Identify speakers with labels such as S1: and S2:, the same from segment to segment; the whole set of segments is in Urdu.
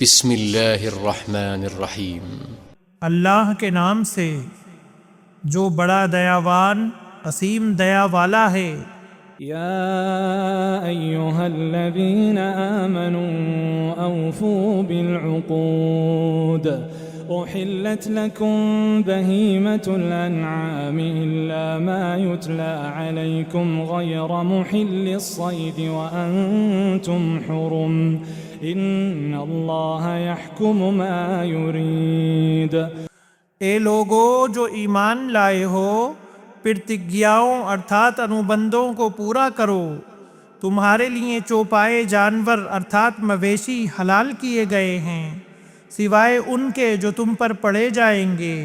S1: بسم اللہ الرحمن الرحیم۔
S2: اللہ کے نام سے جو بڑا دیاوان عظیم دیا والا ہے۔
S3: يا أيها الذين آمنوا أوفوا بالعقود أحلت لكم بهيمة الأنعام إلا ما يتلى عليكم غير محل الصيد وأنتم حرم إن الله يحكم ما يريد۔
S2: اے لوگو جو ایمان لائے ہو، پرتگیاؤں ارتھات انوبندوں کو پورا کرو۔ تمہارے لیے چوپائے جانور ارتھات مویشی حلال کیے گئے ہیں، سوائے ان کے جو تم پر پڑے جائیں گے،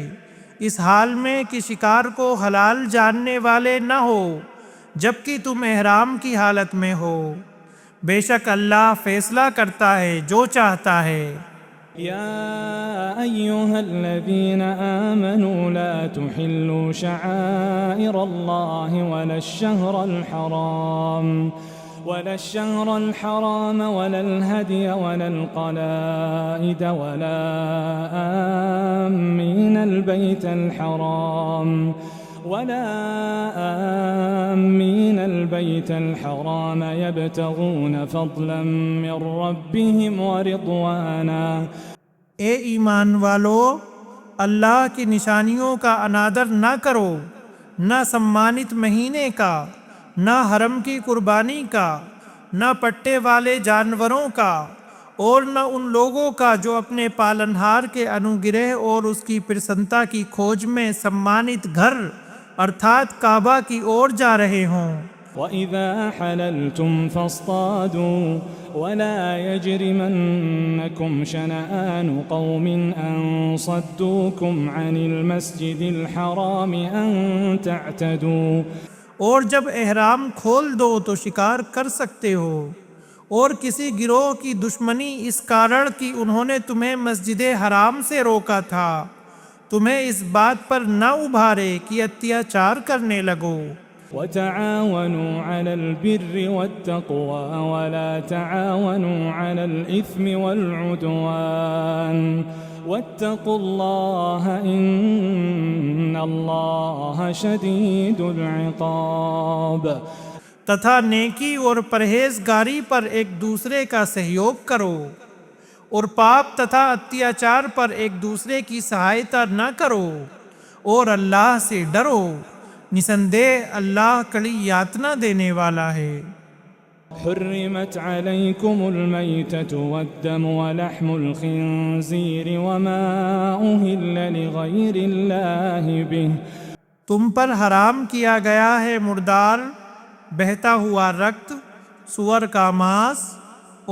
S2: اس حال میں کہ شکار کو حلال جاننے والے نہ ہو جبکہ تم احرام کی حالت میں ہو۔ بے شک اللہ فیصلہ کرتا ہے جو چاہتا ہے۔
S3: يا أيها الذين آمنوا لا تحلوا شعائر الله ولا الشهر الحرام ولا الهدي ولا القلائد ولا آمين البيت الحرام يبتغون فضلا من ربهم ورضوانا۔
S2: اے ایمان والو، اللہ کی نشانیوں کا انادر نہ کرو، نہ سمانت مہینے کا، نہ حرم کی قربانی کا، نہ پٹے والے جانوروں کا، اور نہ ان لوگوں کا جو اپنے پالنہار کے انوگرہ اور اس کی پرسنتا کی کھوج میں سمانت گھر ارتھات کعبہ کی اور جا رہے ہوں۔
S3: وَإِذَا حَلَلْتُمْ فَاصْطَادُوا وَلَا يَجْرِمَنَّكُمْ شَنَآنُ قَوْمٍ أَن صَدُّوكُمْ عَنِ الْمَسْجِدِ الْحَرَامِ أَن تَعْتَدُوا۔
S2: اور جب احرام کھول دو تو شکار کر سکتے ہو، اور کسی گروہ کی دشمنی اس کارڑ کی انہوں نے تمہیں مسجد حرام سے روکا تھا، تمہیں اس بات پر نہ ابھارے کہ اتیاچار کرنے لگو۔
S3: وَتَعَاوَنُوا عَلَى الْبِرِّ وَالتَّقْوَى وَلَا تَعَاوَنُوا عَلَى الْإِثْمِ وَالْعُدْوَانِ وَاتَّقُوا اللَّهَ إِنَّ اللَّهَ شَدِيدُ الْعِقَابِ۔
S2: تتھا نیکی اور پرہیزگاری پر ایک دوسرے کا سہیوگ کرو، اور پاپ تتھا اتیاچار پر ایک دوسرے کی سہایتا نہ کرو، اور اللہ سے ڈرو، نسندہ اللہ کڑی یاتنا دینے والا ہے۔
S3: حرمت علیکم المیتۃ والدم ولحم الخنزیر وما أهل لغیر اللہ بہ۔
S2: تم پر حرام کیا گیا ہے مردار، بہتا ہوا رکت، سور کا ماس،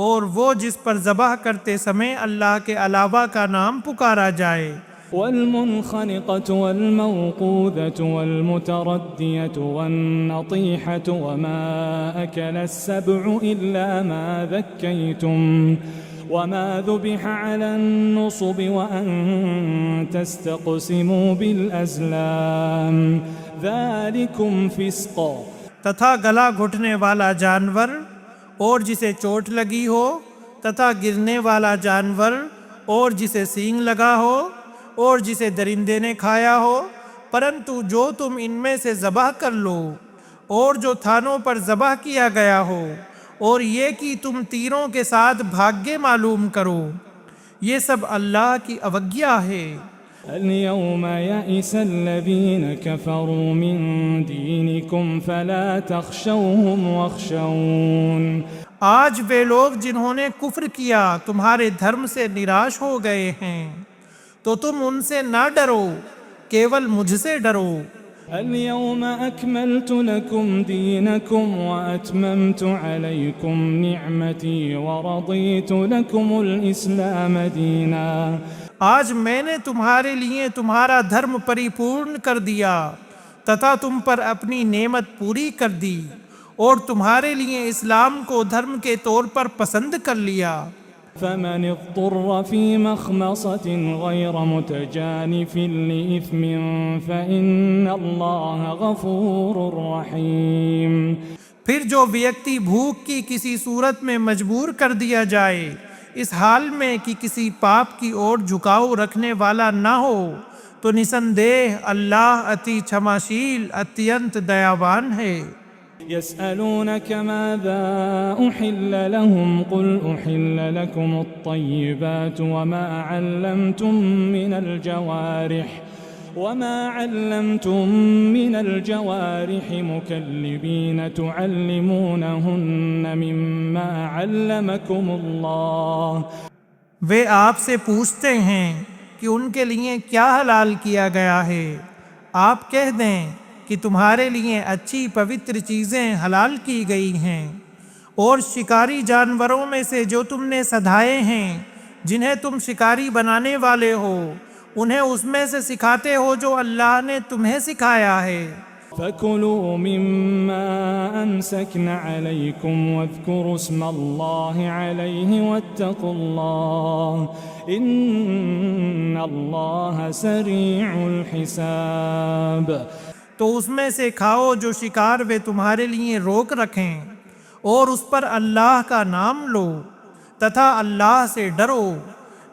S2: اور وہ جس پر ذبح کرتے سمے اللہ کے علاوہ کا نام پکارا جائے۔
S3: والمنخنقة والموقوذة والمتردية والنطيحة وما أكل السبع إلا ما ذكيتم وما ذبح على النصب وأن تستقسموا بالأزلام ذلكم فسق۔
S2: تتھا گلا گھٹنے والا جانور اور جسے چوٹ لگی ہو، تتھا گرنے والا جانور اور جسے سینگ لگا ہو، اور جسے درندے نے کھایا ہو، پرنتو جو تم ان میں سے ذبح کر لو، اور جو تھانوں پر ذبح کیا گیا ہو، اور یہ کہ تم تیروں کے ساتھ بھاگے معلوم کرو، یہ سب اللہ کی اوگیا ہے۔
S3: اليوم يئس الذين كفروا من دينكم فلا تخشوهم واخشون۔
S2: آج وہ لوگ جنہوں نے کفر کیا تمہارے دھرم سے نراش ہو گئے ہیں، تو تم ان سے نہ ڈرو، کیول مجھ سے ڈرو۔
S3: اليوم أكملت لكم دينكم وأتممت عليكم نعمتي ورضيت لكم الإسلام دينا۔
S2: آج میں نے تمہارے لیے تمہارا دھرم پری پورن کر دیا تتھا تم پر اپنی نعمت پوری کر دی، اور تمہارے لیے اسلام کو دھرم کے طور پر پسند کر لیا۔
S3: فمن اضطر في مخمصة غير متجانف لإثم فإن الله غفور رحيم۔
S2: پھر جو ویکتی بھوک کی کسی صورت میں مجبور کر دیا جائے اس حال میں کہ کسی پاپ کی اور جھکاؤ رکھنے والا نہ ہو تو نسندیہ اللہ اتی چھماشیل اتینت دیاوان ہے۔
S3: يسألونك ماذا أحل لهم قل أحل لكم الطيبات وما علمتم من الجوارح مكلبين تعلمونهن مما علمكم الله۔
S2: وہ آپ سے پوچھتے ہیں کہ ان کے لیے کیا حلال کیا گیا ہے، آپ کہہ دیں کہ تمہارے لیے اچھی پوتر چیزیں حلال کی گئی ہیں، اور شکاری جانوروں میں سے جو تم نے سدھائے ہیں جنہیں تم شکاری بنانے والے ہو، انہیں اس میں سے سکھاتے ہو جو اللہ نے تمہیں سکھایا ہے۔
S3: فَكُلُوا مِمَّا أَمْسَكْنَ عَلَيْكُمْ وَاذْكُرُوا اسْمَ اللَّهِ عَلَيْهِ وَاتَّقُوا اللَّهَ إِنَّ اللَّهَ سَرِيعُ الْحِسَابِ۔
S2: تو اس میں سے کھاؤ جو شکار وہ تمہارے لیے روک رکھیں، اور اس پر اللہ کا نام لو تتھا اللہ سے ڈرو،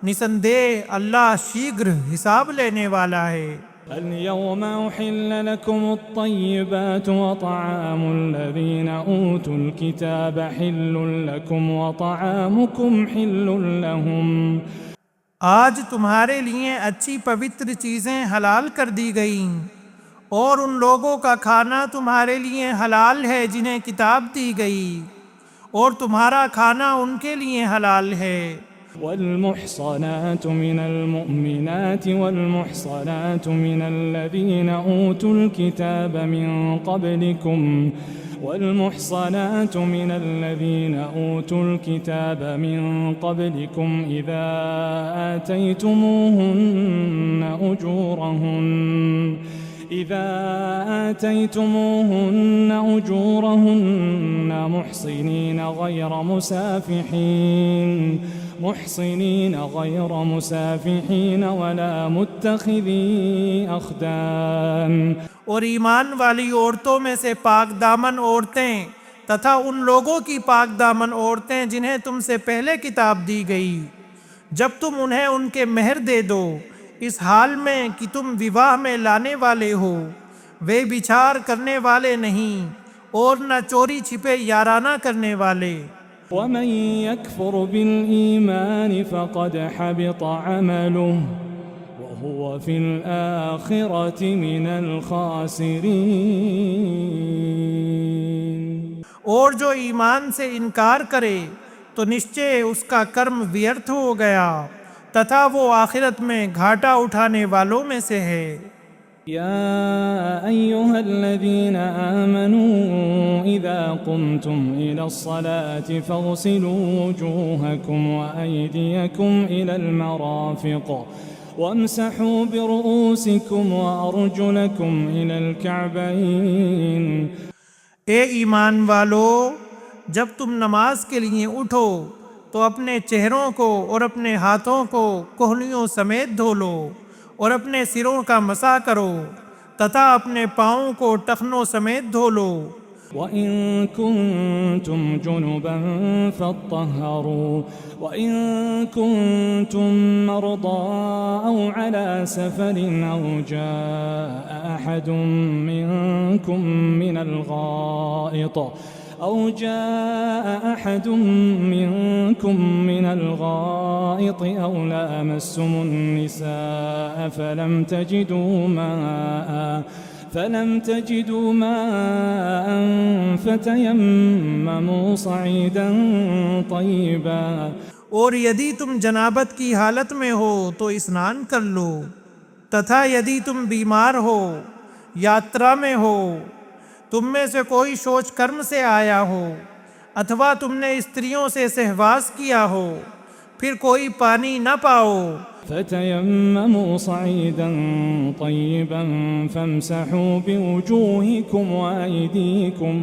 S2: نسندیہ اللہ شیگھر حساب لینے والا ہے۔
S3: اليوم أحل لكم الطيبات وطعام الذين أوتوا الكتاب حل لكم وطعامكم حل لهم۔
S2: آج تمہارے لیے اچھی پوتر چیزیں حلال کر دی گئیں، اور ان لوگوں کا کھانا تمہارے لیے حلال ہے جنہیں کتاب دی گئی، اور تمہارا کھانا ان کے لیے حلال ہے۔
S3: والمحصنات من المؤمنات والمحصنات من الذين أوتوا الكتاب من قبلكم والمحصنات من الذين أوتوا الكتاب من قبلكم إذا آتيتموهن أجورهن محصنين غير مسافحين ولا متخذي أخدان۔
S2: اور ایمان والی عورتوں میں سے پاک دامن عورتیں تتھا ان لوگوں کی پاک دامن عورتیں جنہیں تم سے پہلے کتاب دی گئی، جب تم انہیں ان کے مہر دے دو اس حال میں کہ تم وواہ میں لانے والے ہو، وہ بچھار کرنے والے نہیں اور نہ چوری چھپے یارانہ کرنے والے۔
S3: ومن يكفر بالإيمان فقد حبط عمله وهو في الآخرة من الخاسرين۔
S2: اور جو ایمان سے انکار کرے تو نشچے اس کا کرم ویرتھ ہو گیا تتھا وہ آخرت میں گھاٹا اٹھانے والوں میں سے ہے۔
S3: يا أيها الذين آمنوا إذا قمتم إلى الصلاة فاغسلوا وجوهكم وأيديكم إلى المرافق وامسحوا برؤوسكم وأرجلكم إلى الكعبين۔
S2: اے ایمان والو، جب تم نماز کے لیے اٹھو تو اپنے چہروں کو اور اپنے ہاتھوں کو کوہنیوں سمیت دھو لو، اور اپنے سروں کا مسح کرو تتھا اپنے پاؤں کو ٹخنوں سمیت دھو لو۔
S3: وَإِن كُنتُمْ جُنُبًا فَاطَّهَّرُوا وَإِن كُنتُم مَّرْضَىٰ أَوْ عَلَىٰ سَفَرٍ أَوْ جَاءَ أَحَدٌ منكم من الغائط أو لامستم النساء فلم تجدوا ماء فتيمموا صعيدا طيبا۔
S2: اور یدی تم جنابت کی حالت میں ہو تو اسنان کر لو، تتھا یدی تم بیمار ہو، یاترا میں ہو، تم میں سے کوئی شوچ کرم سے آیا ہو، اتھوا تم نے استریوں سے سہواس کیا ہو، پھر کوئی پانی نہ پاؤ،
S3: فتيمموا صعيدا طيبا فامسحوا بوجوهكم وأيديكم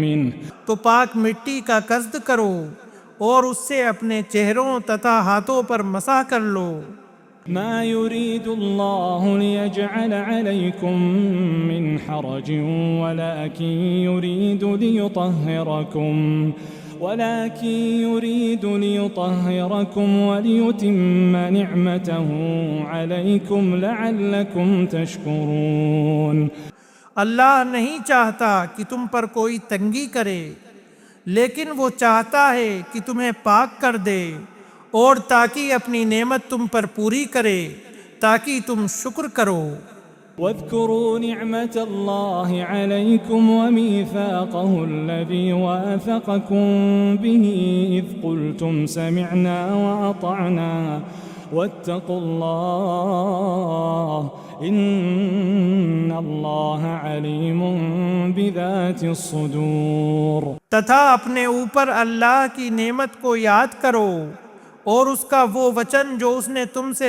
S3: منه۔
S2: تو پاک مٹی کا قصد کرو اور اس سے اپنے چہروں تتھا ہاتھوں پر مسح کر لو۔
S3: ما يريد الله ليجعل عليكم من حرج ولكن يريد ليطهركم ولكن يريد ليطهركم وليتم نعمته عليكم لعلكم تشكرون۔
S2: اللہ نہیں چاہتا کہ تم پر کوئی تنگی کرے، لیکن وہ چاہتا ہے کہ تمہیں پاک کر دے اور تاکہ اپنی نعمت تم پر پوری کرے تاکہ تم شکر کرو۔
S3: واذكروا نعمة الله عليكم وميثاقه الذي واثقكم به إذ قلتم سمعنا وأطعنا واتقوا الله إن الله عليم بذات الصدور۔
S2: تتھا اپنے اوپر اللہ کی نعمت کو یاد کرو اور اس کا وہ وچن جو اس نے تم سے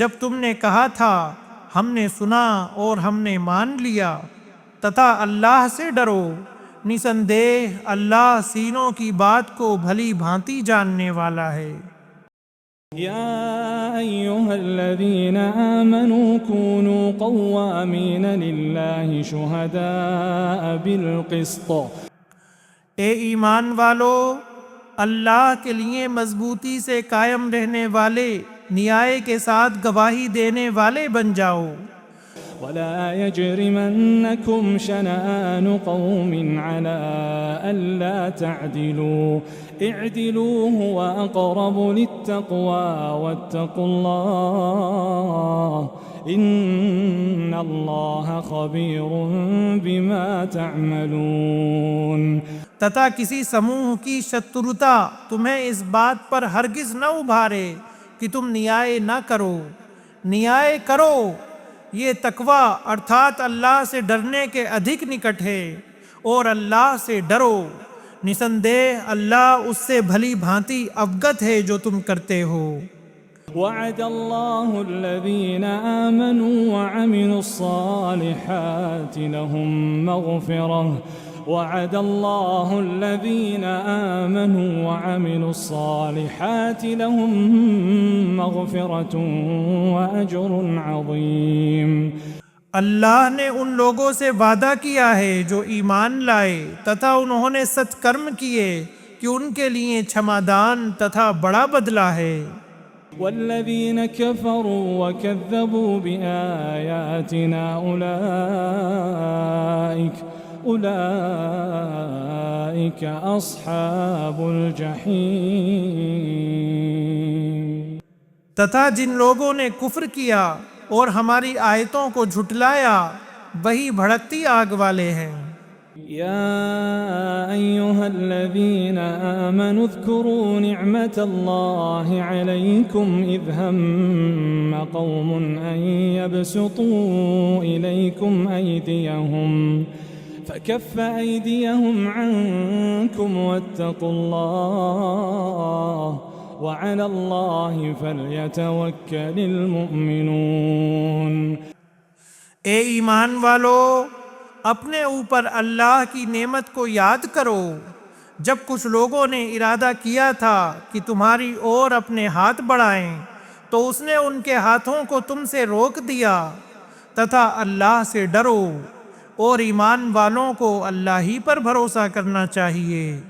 S2: جب تم نے کہا تھا ہم نے سنا اور ہم نے مان لیا، تتھا اللہ سے ڈرو، نسندیہ اللہ سینوں کی بات کو بھلی بھانتی جاننے والا ہے۔
S3: يا أيها الذين آمنوا كونوا قوامين لله شهداء بالقسط۔
S2: اے ایمان والو، اللہ کے لیے مضبوطی سے قائم رہنے والے، نیائے کے ساتھ گواہی دینے والے بن جاؤ۔
S3: ولا يجرمنكم شنآن قوم على ألا تعدلوا اعدلوا هو أقرب للتقوى واتقوا الله إن الله خبير بما تعملون۔
S2: تتھا کسی سموہ کی شترتا تمہیں اس بات پر ہرگز نہ ابھارے کہ تم نیائے نہ کرو، نیائے کرو، یہ تقوی ارتھات اللہ سے ڈرنے کے ادھک نکٹ ہے، اور اللہ سے ڈرو، نسندیہ اللہ اس سے بھلی بھانتی اوگت ہے جو تم کرتے ہو۔
S3: وعد الله الذين آمنوا وعملوا الصالحات لهم مغفرة وعد الله الذين آمنوا وعملوا الصالحات لهم مغفرة وأجر عظيم۔
S2: اللہ نے ان لوگوں سے وعدہ کیا ہے جو ایمان لائے تتھا انہوں نے ست کرم کیے کہ ان کے لیے چھمادان تتھا بڑا بدلہ ہے۔
S3: والذين كفروا وكذبوا بآياتنا أولئك أصحاب الجحيم۔
S2: تتھا جن لوگوں نے کفر کیا اور ہماری آیتوں کو جھٹلایا وہی بھڑکتی آگ والے ہیں۔
S3: يا أيها الذين آمنوا اذكروا نعمة الله عليكم إذ هم قوم أن يبسطوا إليكم أيديهم فكف أيديهم عنكم واتقوا الله وعلى الله فليتوكل المؤمنون۔
S2: اے ایمان والو، اپنے اوپر اللہ کی نعمت کو یاد کرو جب کچھ لوگوں نے ارادہ کیا تھا کہ تمہاری اور اپنے ہاتھ بڑھائیں تو اس نے ان کے ہاتھوں کو تم سے روک دیا، تتھا اللہ سے ڈرو اور ایمان والوں کو اللہ ہی پر بھروسہ کرنا چاہیے۔